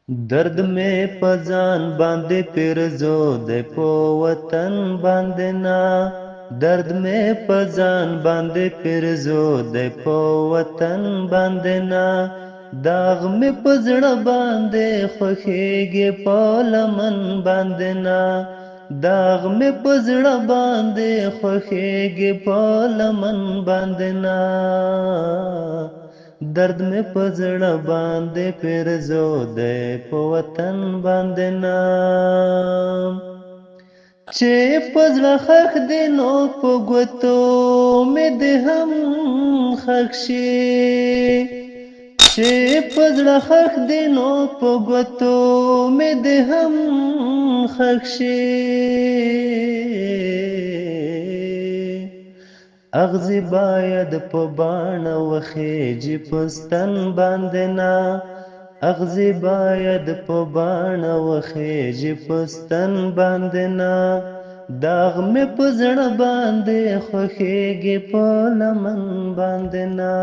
درد میں پځان باندې پیرزو د په وطن باندې نا درد میں پځان باندې پیرزو د په وطن باندې نا داغ میں پزړه باندې خوخيږي په لمن باندې نا داغ میں پزړه باندې خوخيږي په لمن باندې نا درد میں پزړه باندې پیرزو دی په وطن باندې نام چې پزړه خخ دی نو په ګوتو مې د هم خخ شي چې پزړه خخ دی نو په ګوتو مې د هم خخ شي اغزی باید په باڼه وخیجی پستن باندې نا اغزی باید په باڼه وخیجی پستن باندې نا داغ مې په زړه باندې خوښیږي په لمن باندې نا